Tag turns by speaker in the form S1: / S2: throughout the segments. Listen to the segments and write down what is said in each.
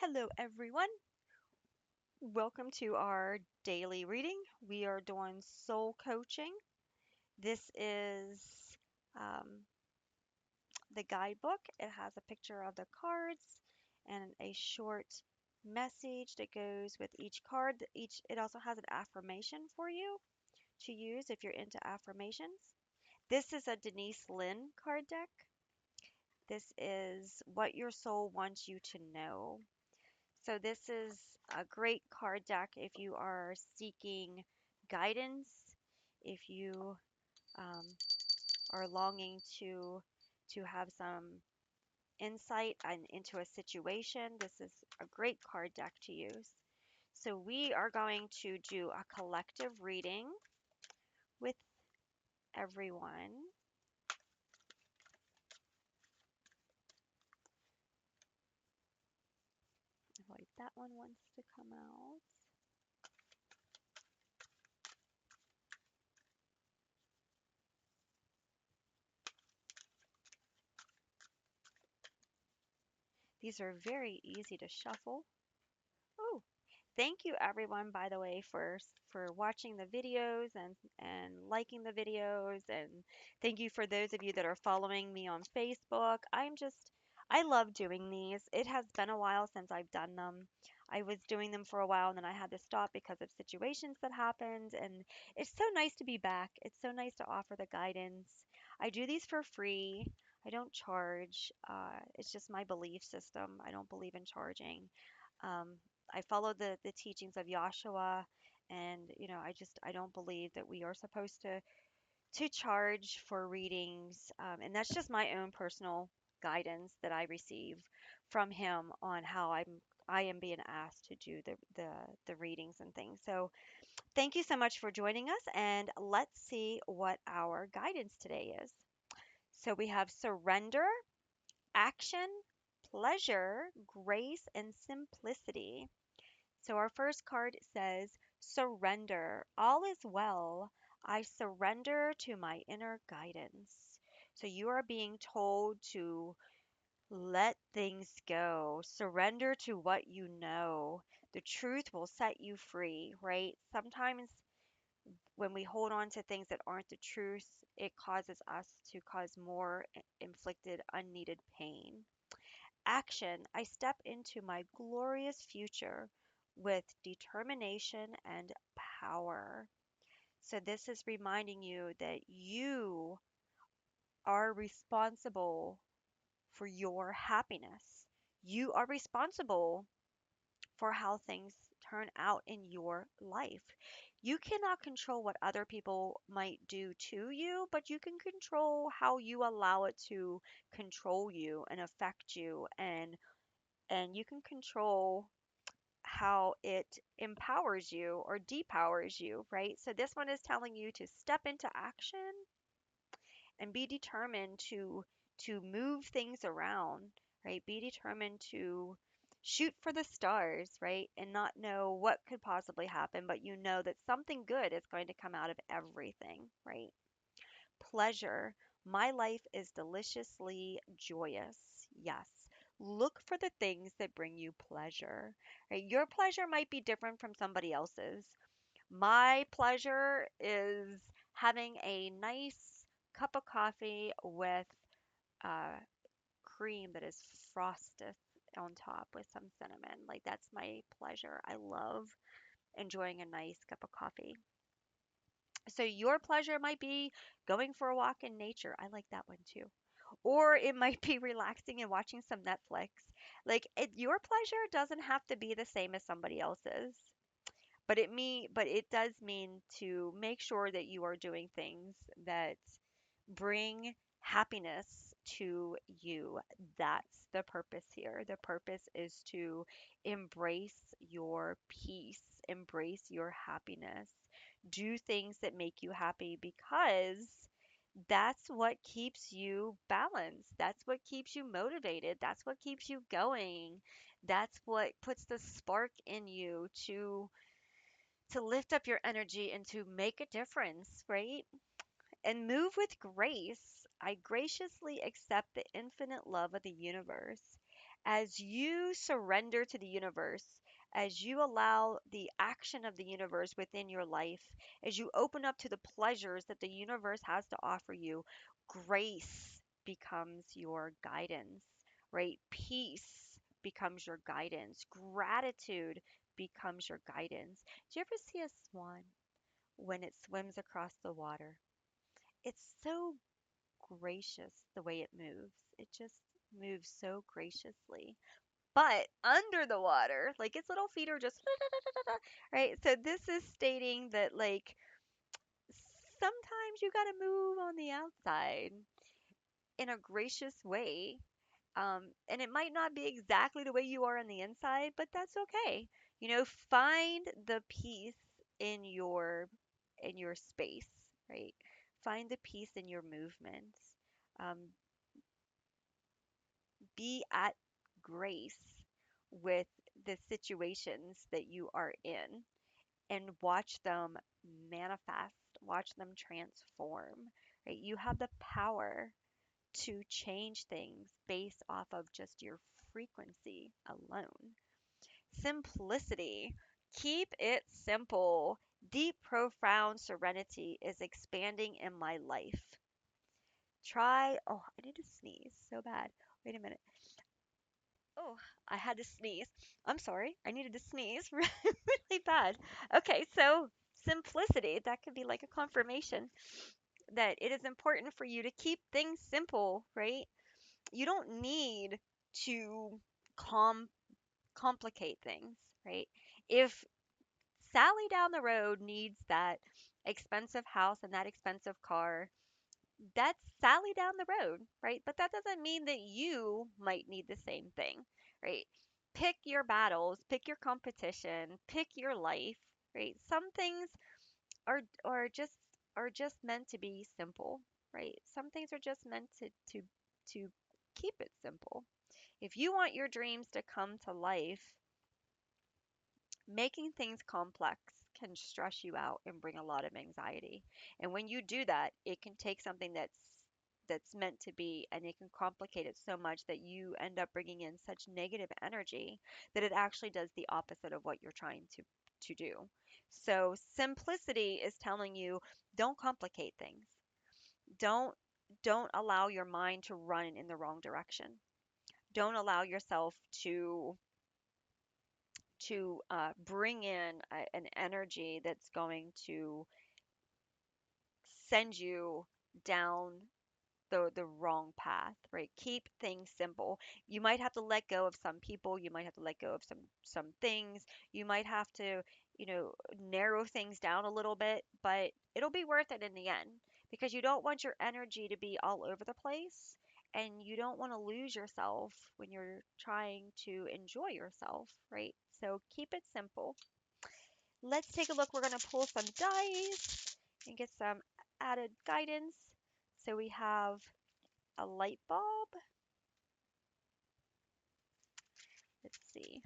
S1: Hello, everyone. Welcome to our daily reading. We are doing soul coaching. This is um, the guidebook. It has a picture of the cards and a short message that goes with each card. It also has an affirmation for you to use if you're into affirmations. This is a Denise Lynn card deck. This is what your soul wants you to know. So this is a great card deck if you are seeking guidance, if you um, are longing to have some insight into a situation. This is a great card deck to use. So we are going to do a collective reading with everyone. Wait, that one wants to come out. These are very easy to shuffle. Oh, thank you everyone, by the way, for watching the videos and liking the videos, and thank you for those of you that are following me on Facebook. I love doing these. It has been a while since I've done them. I was doing them for a while and then I had to stop because of situations that happened, and it's so nice to be back. It's so nice to offer the guidance. I do these for free. I don't charge. It's just my belief system. I don't believe in charging. Um, I follow the teachings of Yahshua, and I don't believe that we are supposed to charge for readings, and that's just my own personal guidance that I receive from him on how I am being asked to do the readings and things. So thank you so much for joining us, and let's see what our guidance today is. So we have surrender, action, pleasure, grace, and simplicity. So our first card says, surrender. All is well. I surrender to my inner guidance. So you are being told to let things go. Surrender to what you know. The truth will set you free, right? Sometimes when we hold on to things that aren't the truth, it causes us to cause more inflicted, unneeded pain. Action, I step into my glorious future with determination and power. So, this is reminding you that you are responsible for your happiness. You are responsible for how things turn out in your life. You cannot control what other people might do to you, but you can control how you allow it to control you and affect you, and you can control how it empowers you or depowers you, right? So this one is telling you to step into action and be determined to move things around, right? Be determined to shoot for the stars, right? And not know what could possibly happen, but you know that something good is going to come out of everything, right? Pleasure. My life is deliciously joyous. Yes. Look for the things that bring you pleasure. Right? Your pleasure might be different from somebody else's. My pleasure is having a nice cup of coffee with uh, cream that is frosted on top with some cinnamon. Like that's my pleasure. I love enjoying a nice cup of coffee. So your pleasure might be going for a walk in nature. I like that one too. Or it might be relaxing and watching some Netflix. Your pleasure doesn't have to be the same as somebody else's. But it does mean to make sure that you are doing things that bring happiness to you. That's the purpose here. The purpose is to embrace your peace, embrace your happiness, do things that make you happy because that's what keeps you balanced. That's what keeps you motivated. That's what keeps you going. That's what puts the spark in you to lift up your energy and to make a difference, right? And move with grace. I graciously accept the infinite love of the universe. As you surrender to the universe, as you allow the action of the universe within your life, as you open up to the pleasures that the universe has to offer you, grace becomes your guidance, right? Peace becomes your guidance. Gratitude becomes your guidance. Do you ever see a swan when it swims across the water? It's so gracious the way it moves. It just moves so graciously. But under the water, like its little feet are just right. So this is stating that like sometimes you got to move on the outside in a gracious way. And it might not be exactly the way you are on the inside, but that's okay. Find the peace in your space, right? Find the peace in your movements. Um, be at grace with the situations that you are in and watch them manifest, watch them transform, right? You have the power to change things based off of just your frequency alone. Simplicity. Keep it simple. Deep, profound serenity is expanding in my life. Oh, I need to sneeze so bad. Wait a minute. Oh, I had to sneeze. I'm sorry. I needed to sneeze really bad. Okay, so simplicity, that could be like a confirmation that it is important for you to keep things simple, right? You don't need to com complicate things, right? If Sally down the road needs that expensive house and that expensive car, that's Sally down the road, right? But that doesn't mean that you might need the same thing, right? Pick your battles, pick your competition, pick your life, right? Some things are just meant to be simple, right? Some things are just meant to keep it simple. If you want your dreams to come to life, making things complex can stress you out and bring a lot of anxiety. And when you do that, it can take something that's meant to be and it can complicate it so much that you end up bringing in such negative energy that it actually does the opposite of what you're trying to do. So simplicity is telling you don't complicate things. Don't don't allow your mind to run in the wrong direction. Don't allow yourself to bring in an energy that's going to send you down the wrong path, right? Keep things simple. You might have to let go of some people, you might have to let go of some things. You might have to, narrow things down a little bit, but it'll be worth it in the end because you don't want your energy to be all over the place and you don't want to lose yourself when you're trying to enjoy yourself, right? So keep it simple. Let's take a look. We're going to pull some dice and get some added guidance. So we have a light bulb. Let's see.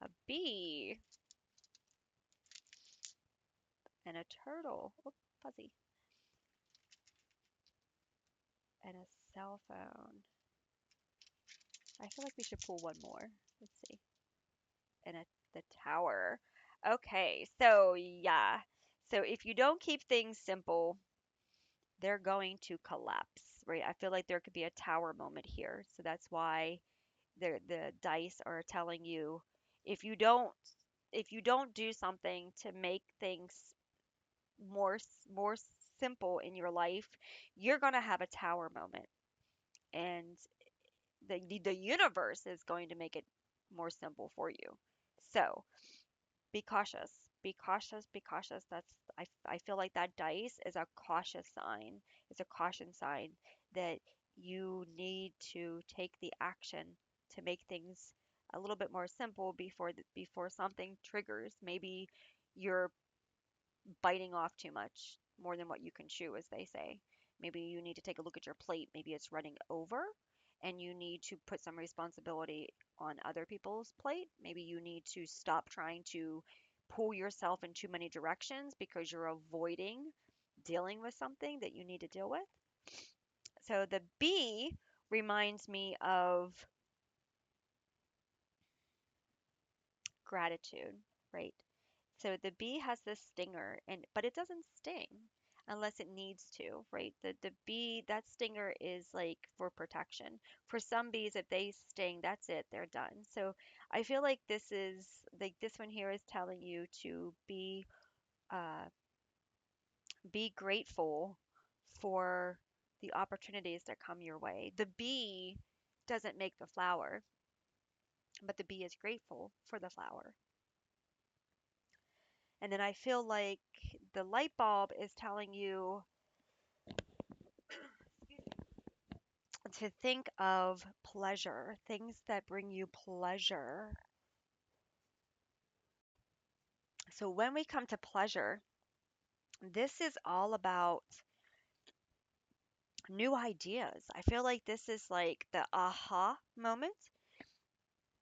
S1: A bee and a turtle. Oh, fuzzy. And a cell phone. I feel like we should pull one more. Let's see. And the tower. Okay, so yeah. So if you don't keep things simple, they're going to collapse, right? I feel like there could be a tower moment here. So that's why the dice are telling you if you don't if you don't do something to make things more simple in your life, you're going to have a tower moment and the universe is going to make it more simple for you. So, be cautious. Be cautious, be cautious. I feel like that dice is a cautious sign. It's a caution sign that you need to take the action to make things a little bit more simple before something triggers. Maybe you're biting off too much, more than what you can chew, as they say. Maybe you need to take a look at your plate. Maybe it's running over and you need to put some responsibility on other people's plate. Maybe you need to stop trying to pull yourself in too many directions because you're avoiding dealing with something that you need to deal with. So the bee reminds me of gratitude, right? So the bee has this stinger and but it doesn't sting unless it needs to, right? The bee, that stinger is like for protection. For some bees, if they sting, that's it, they're done. So I feel like this is like this one here is telling you to uh be grateful for the opportunities that come your way. The bee doesn't make the flower, but the bee is grateful for the flower. And then I feel like the light bulb is telling you to think of pleasure, things that bring you pleasure. So when we come to pleasure, this is all about new ideas. I feel like this is like the aha moment.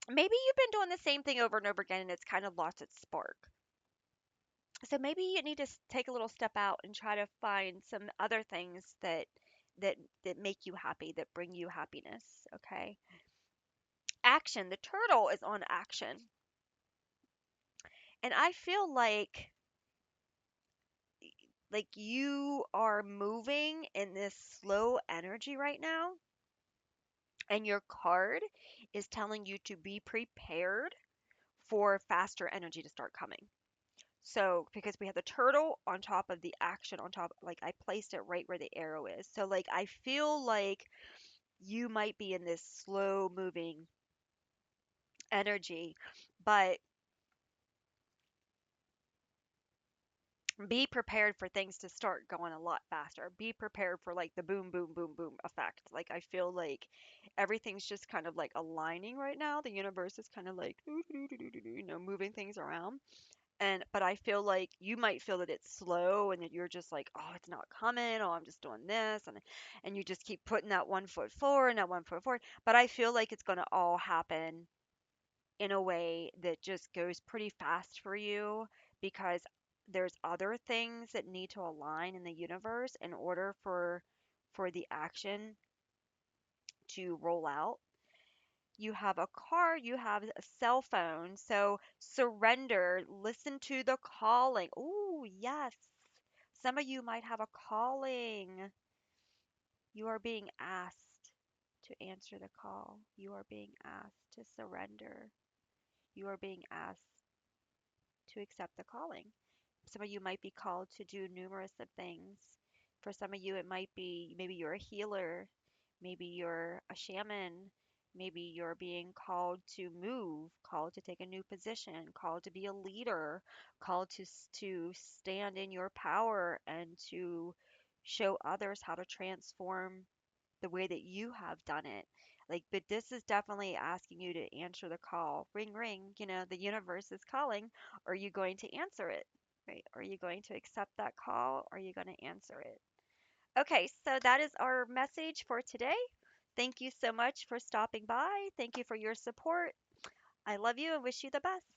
S1: Maybe you've been doing the same thing over and over again and it's kind of lost its spark. So maybe you need to take a little step out and try to find some other things that make you happy, that bring you happiness, okay? Action. The turtle is on action. And I feel like you are moving in this slow energy right now and your card is telling you to be prepared for faster energy to start coming. So, because we have the turtle on top of the action on top, like I placed it right where the arrow is. So, like, I feel like you might be in this slow moving energy, but be prepared for things to start going a lot faster. Be prepared for like the boom, boom, boom, boom effect. Like, I feel like everything's just kind of like aligning right now. The universe is kind of like, moving things around. And but I feel like you might feel that it's slow and that you're just like, oh, it's not coming. Oh, I'm just doing this, and you just keep putting that one foot forward and that one foot forward. But I feel like it's going to all happen in a way that just goes pretty fast for you because there's other things that need to align in the universe in order for the action to roll out. You have a car, you have a cell phone. So surrender, listen to the calling. Oh, yes. Some of you might have a calling. You are being asked to answer the call. You are being asked to surrender. You are being asked to accept the calling. Some of you might be called to do numerous of things. For some of you, it might be maybe you're a healer, maybe you're a shaman, maybe you're being called to move, called to take a new position, called to be a leader, called to stand in your power and to show others how to transform the way that you have done it. Like, but this is definitely asking you to answer the call. Ring, ring, the universe is calling. Are you going to answer it? Right? Are you going to accept that call? Are you going to answer it? Okay, so that is our message for today. Thank you so much for stopping by. Thank you for your support. I love you and wish you the best.